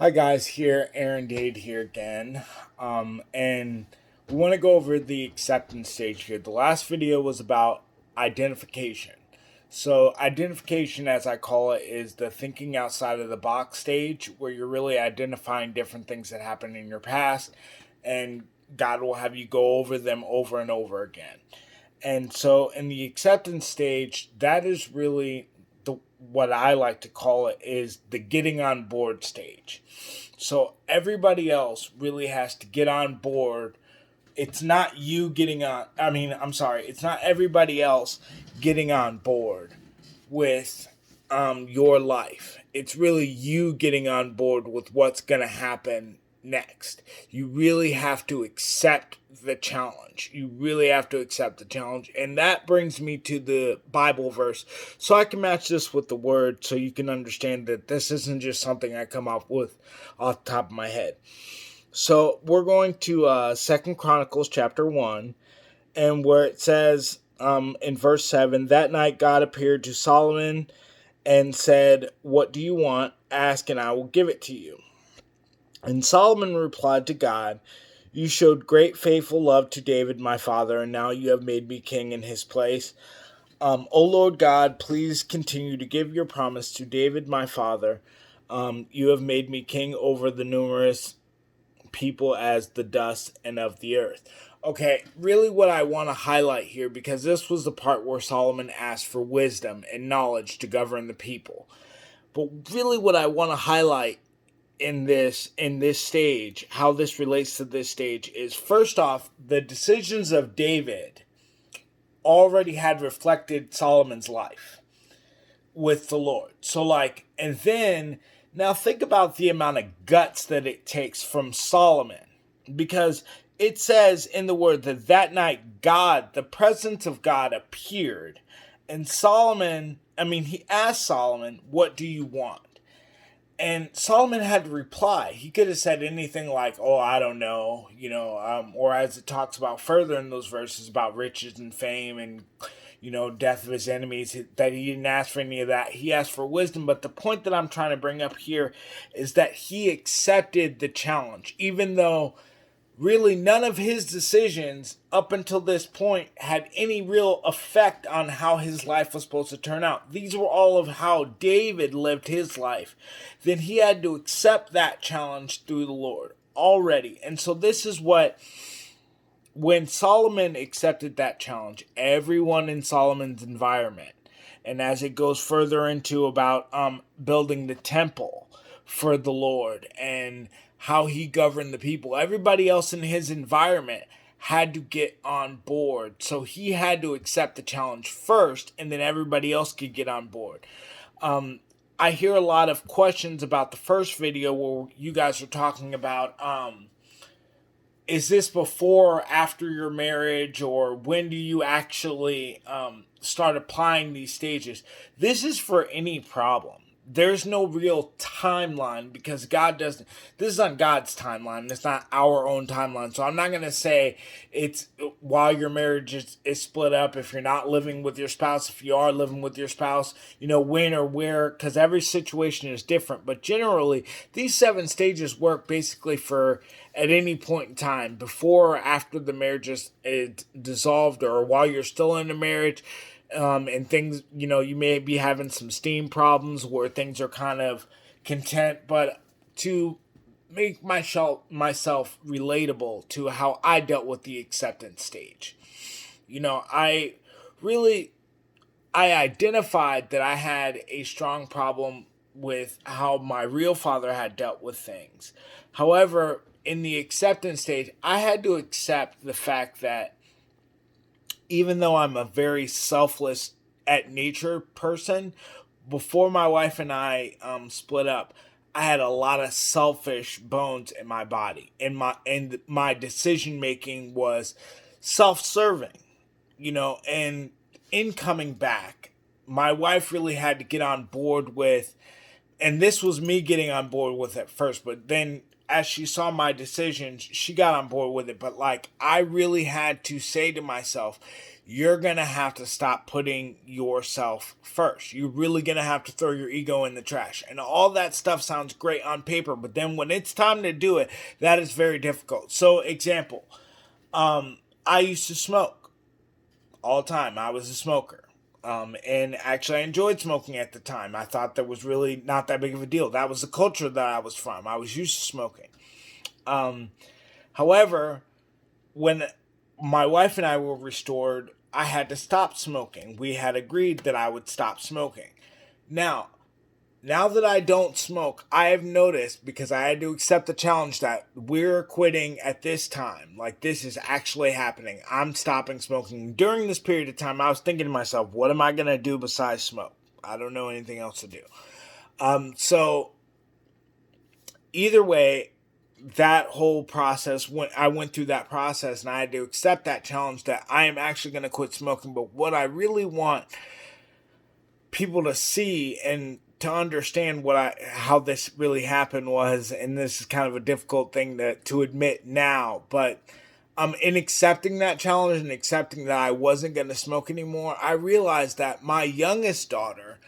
Hi guys, here Aaron Dade here again, and we want to go over the acceptance stage here. The last video was about identification. So identification, as I call it, is the thinking outside of the box stage, where you're really identifying different things that happened in your past, and God will have you go over them over and over again. And so in the acceptance stage, that is really what I like to call it is the getting on board stage. So everybody else really has to get on board. It's not you getting on, it's not everybody else getting on board with your life. It's really you getting on board with what's going to happen next. You really have to accept the challenge. You really have to accept the challenge. And that brings me to the Bible verse. So I can match this with the word so you can understand that this isn't just something I come up with off the top of my head. So we're going to 2 Chronicles chapter 1, and where it says in verse 7, that night God appeared to Solomon and said, "What do you want? Ask and I will give it to you." And Solomon replied to God, "You showed great faithful love to David my father, and now you have made me king in his place. O Lord God, please continue to give your promise to David my father. You have made me king over the numerous people as the dust and of the earth." Okay, really what I want to highlight here, because this was the part where Solomon asked for wisdom and knowledge to govern the people. But really what I want to highlight in this stage, how this relates to this stage, is first off, the decisions of David already had reflected Solomon's life with the Lord. So and then now think about the amount of guts that it takes from Solomon, because it says in the word that night God, the presence of God appeared, and he asked Solomon, "What do you want?" And Solomon had to reply. He could have said anything like, "Oh, I don't know," or as it talks about further in those verses about riches and fame and, death of his enemies, that he didn't ask for any of that. He asked for wisdom. But the point that I'm trying to bring up here is that he accepted the challenge, even though really none of his decisions up until this point had any real effect on how his life was supposed to turn out. These were all of how David lived his life. Then he had to accept that challenge through the Lord already. And so this is when Solomon accepted that challenge, everyone in Solomon's environment, and as it goes further into about building the temple for the Lord and how he governed the people, everybody else in his environment had to get on board. So he had to accept the challenge first, and then everybody else could get on board. I hear a lot of questions about the first video where you guys are talking about, is this before or after your marriage, or when do you actually start applying these stages? This is for any problem. There's no real timeline, because God doesn't. This is on God's timeline. It's not our own timeline. So I'm not going to say it's while your marriage is split up, if you're not living with your spouse, if you are living with your spouse, when or where, because every situation is different. But generally, these 7 stages work basically for at any point in time, before or after the marriage is dissolved, or while you're still in a marriage. And things, you may be having some steam problems where things are kind of content, but to make myself relatable to how I dealt with the acceptance stage. I identified that I had a strong problem with how my real father had dealt with things. However, in the acceptance stage, I had to accept the fact that even though I'm a very selfless at nature person, before my wife and I split up, I had a lot of selfish bones in my body, and my decision making was self-serving, and in coming back, my wife really had to get on board with, and this was me getting on board with it first, but then as she saw my decisions, she got on board with it. But I really had to say to myself, you're going to have to stop putting yourself first. You're really going to have to throw your ego in the trash. And all that stuff sounds great on paper, but then when it's time to do it, that is very difficult. So, example, I used to smoke all the time. I was a smoker. And actually, I enjoyed smoking at the time. I thought that was really not that big of a deal. That was the culture that I was from. I was used to smoking. However, when my wife and I were restored, I had to stop smoking. We had agreed that I would stop smoking. Now that I don't smoke, I have noticed, because I had to accept the challenge, that we're quitting at this time. Like, this is actually happening. I'm stopping smoking. During this period of time, I was thinking to myself, what am I going to do besides smoke? I don't know anything else to do. So, either way, that whole process, when I went through that process and I had to accept that challenge that I am actually going to quit smoking. But what I really want people to see and to understand how this really happened was, and this is kind of a difficult thing to admit now, but in accepting that challenge and accepting that I wasn't going to smoke anymore, I realized that my youngest daughter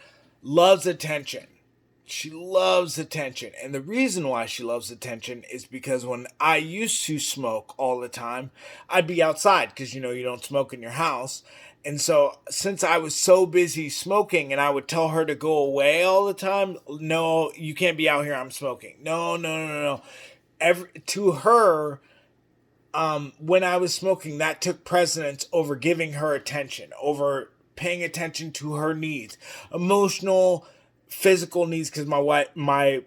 loves attention. She loves attention. And the reason why she loves attention is because when I used to smoke all the time, I'd be outside because, you don't smoke in your house. And so since I was so busy smoking and I would tell her to go away all the time, no, you can't be out here, I'm smoking. No. To her, when I was smoking, that took precedence over giving her attention, over paying attention to her needs, emotional, physical needs, because my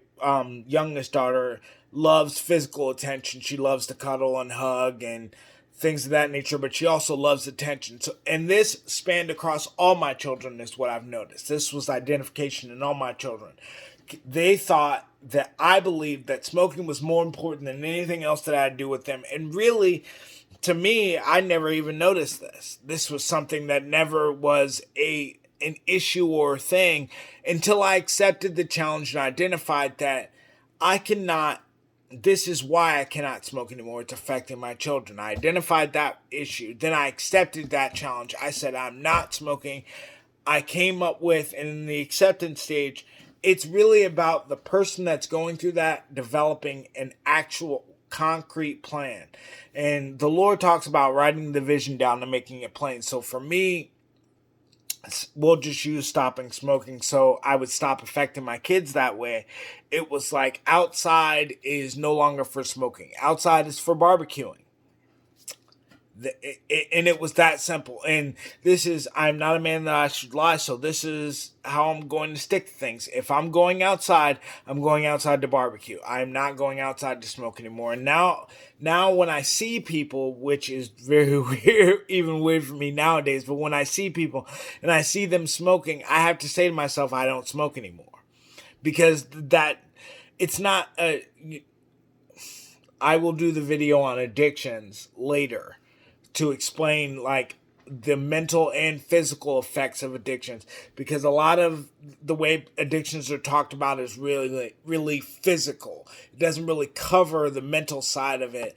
youngest daughter loves physical attention. She loves to cuddle and hug and things of that nature, but she also loves attention. So, and this spanned across all my children, is what I've noticed. This was identification in all my children. They thought that I believed that smoking was more important than anything else that I had to do with them. And really, to me, I never even noticed this. This was something that never was an issue or a thing until I accepted the challenge and identified that this is why I cannot smoke anymore. It's affecting my children. I identified that issue. Then I accepted that challenge. I said, I'm not smoking. I came up with, and in the acceptance stage, it's really about the person that's going through that developing an actual concrete plan. And the Lord talks about writing the vision down and making it plain. So for me, we'll just use stopping smoking, so I would stop affecting my kids that way. It was like, outside is no longer for smoking. Outside is for barbecuing. And it was that simple. And I'm not a man that I should lie, so this is how I'm going to stick to things. If I'm going outside, I'm going outside to barbecue. I'm not going outside to smoke anymore. And now when I see people, which is very weird, even weird for me nowadays, but when I see people and I see them smoking, I have to say to myself, I don't smoke anymore. Because it's not I will do the video on addictions later to explain like the mental and physical effects of addictions, because a lot of the way addictions are talked about is really, really physical. It doesn't really cover the mental side of it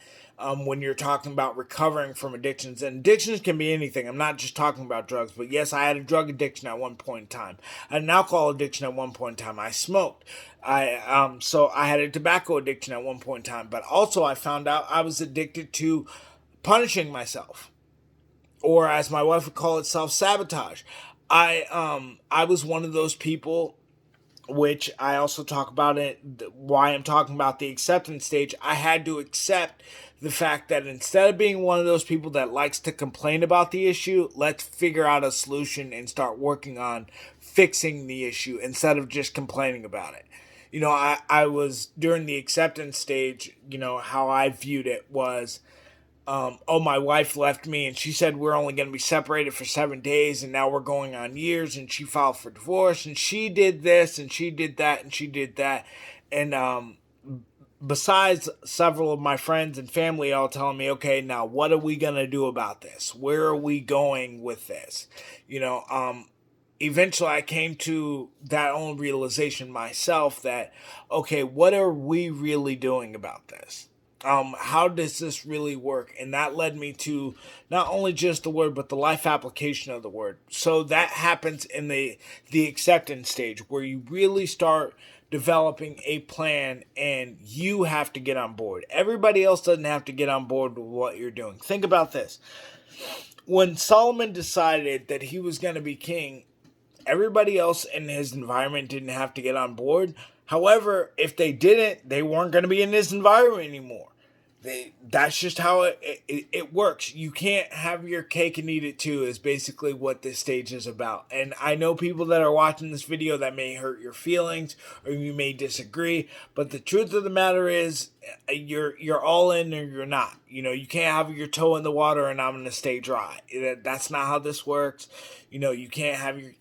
when you're talking about recovering from addictions. And addictions can be anything. I'm not just talking about drugs, but yes, I had a drug addiction at one point in time. I had an alcohol addiction at one point in time. I smoked. So I had a tobacco addiction at one point in time. But also I found out I was addicted to punishing myself, or as my wife would call it, self-sabotage. I was one of those people, which I also talk about it, why I'm talking about the acceptance stage. I had to accept the fact that instead of being one of those people that likes to complain about the issue, let's figure out a solution and start working on fixing the issue instead of just complaining about it. I was, during the acceptance stage, how I viewed it was, my wife left me and she said we're only going to be separated for 7 days, and now we're going on years, and she filed for divorce, and she did this and she did that and she did that. And besides several of my friends and family all telling me, okay, now what are we going to do about this? Where are we going with this? Eventually I came to that own realization myself that, okay, what are we really doing about this? how does this really work? And that led me to not only just the word, but the life application of the word. So that happens in the acceptance stage, where you really start developing a plan and you have to get on board. Everybody else doesn't have to get on board with what you're doing. Think about this. When Solomon decided that he was going to be king, everybody else in his environment didn't have to get on board. However, if they didn't, they weren't going to be in this environment anymore. That's just how it works. You can't have your cake and eat it too, is basically what this stage is about. And I know people that are watching this video that may hurt your feelings or you may disagree, but the truth of the matter is you're all in or you're not. You can't have your toe in the water and I'm going to stay dry. That's not how this works. You can't have you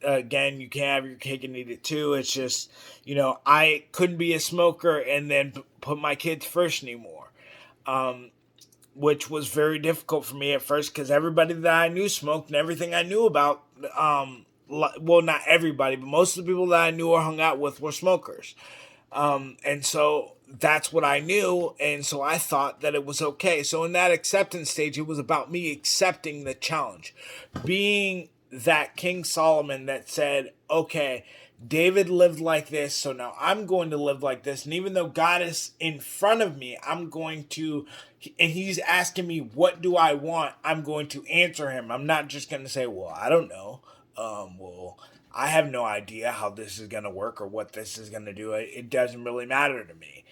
can't have your cake and eat it too. It's just, I couldn't be a smoker and then put my kids first anymore. Which was very difficult for me at first because everybody that I knew smoked, and everything I knew about, well, not everybody, but most of the people that I knew or hung out with were smokers. And so that's what I knew, and so I thought that it was okay. So in that acceptance stage, it was about me accepting the challenge. Being that King Solomon that said, okay, David lived like this, so now I'm going to live like this. And even though God is in front of me, I'm going to, and he's asking me, what do I want? I'm going to answer him. I'm not just going to say, well, I don't know. I have no idea how this is going to work or what this is going to do. It doesn't really matter to me.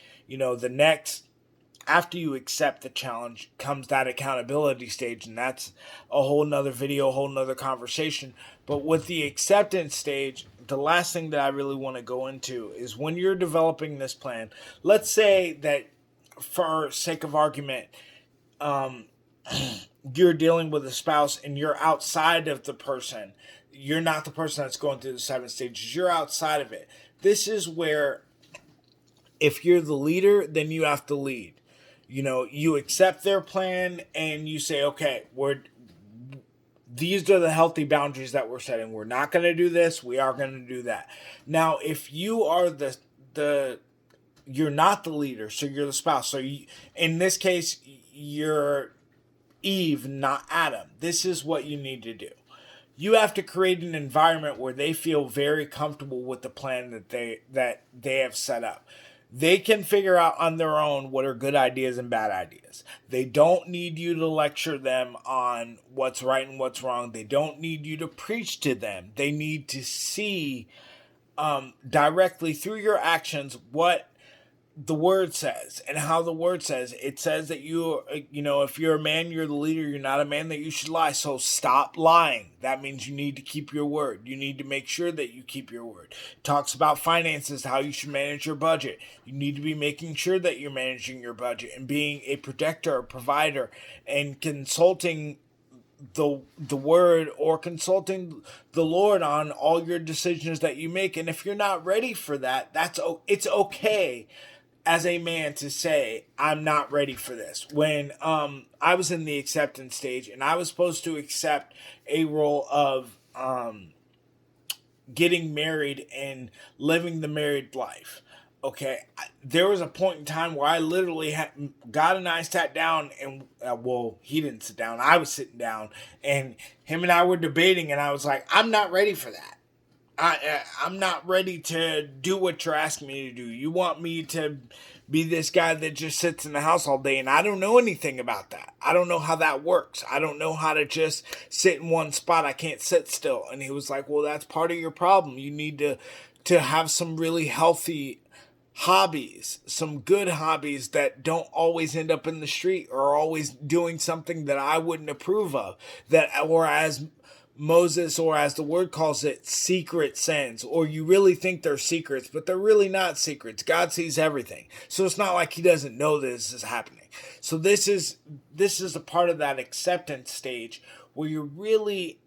After you accept the challenge comes that accountability stage, and that's a whole nother video, a whole nother conversation. But with the acceptance stage, the last thing that I really want to go into is when you're developing this plan. Let's say that, for sake of argument, you're dealing with a spouse and you're outside of the person. You're not the person that's going through the 7 stages. You're outside of it. This is where, if you're the leader, then you have to lead. You accept their plan and you say, okay, these are the healthy boundaries that we're setting. We're not going to do this. We are going to do that. Now, if you are you're not the leader, so you're the spouse. So in this case, you're Eve, not Adam. This is what you need to do. You have to create an environment where they feel very comfortable with the plan that they have set up. They can figure out on their own what are good ideas and bad ideas. They don't need you to lecture them on what's right and what's wrong. They don't need you to preach to them. They need to see directly through your actions what the word says and how the word says. It says that if you're a man, you're the leader, you're not a man that you should lie. So stop lying. That means you need to keep your word. You need to make sure that you keep your word. It talks about finances, how you should manage your budget. You need to be making sure that you're managing your budget and being a protector, a provider, and consulting the word or consulting the Lord on all your decisions that you make. And if you're not ready for that, it's okay as a man to say, I'm not ready for this. When I was in the acceptance stage and I was supposed to accept a role of getting married and living the married life. Okay, there was a point in time where I literally God and I sat down and, he didn't sit down. I was sitting down and him and I were debating and I was like, I'm not ready for that. I'm not ready to do what you're asking me to do. You want me to be this guy that just sits in the house all day, and I don't know anything about that. I don't know how that works. I don't know how to just sit in one spot. I can't sit still. And he was like, well, that's part of your problem. You need to have some really healthy hobbies, some good hobbies that don't always end up in the street or always doing something that I wouldn't approve of, or as Moses, or as the word calls it, secret sins, or you really think they're secrets, but they're really not secrets. God sees everything. So it's not like he doesn't know this is happening. So this is a part of that acceptance stage where you're really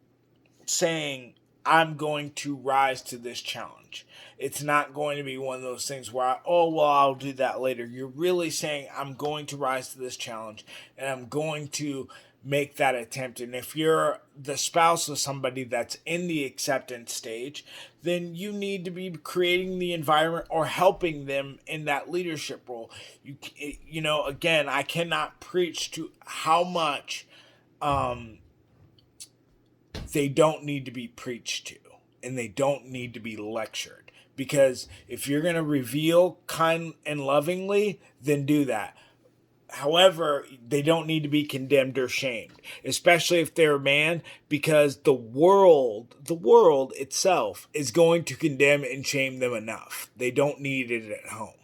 saying, I'm going to rise to this challenge. It's not going to be one of those things where I'll do that later. You're really saying, I'm going to rise to this challenge and I'm going to make that attempt. And if you're the spouse of somebody that's in the acceptance stage, then you need to be creating the environment or helping them in that leadership role. You know, again, I cannot preach to how much they don't need to be preached to, and they don't need to be lectured. Because if you're going to reveal kind and lovingly, then do that. However, they don't need to be condemned or shamed, especially if they're a man, because the world itself is going to condemn and shame them enough. They don't need it at home.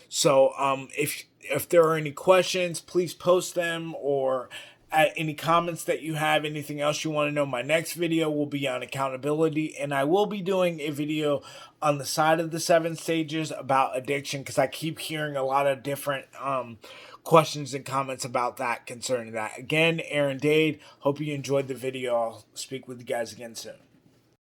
So, if there are any questions, please post them, or any comments that you have, anything else you want to know. My next video will be on accountability, and I will be doing a video on the side of the 7 stages about addiction, because I keep hearing a lot of different questions and comments about that concerning that. Again, Aaron Dade, hope you enjoyed the video. I'll speak with you guys again soon.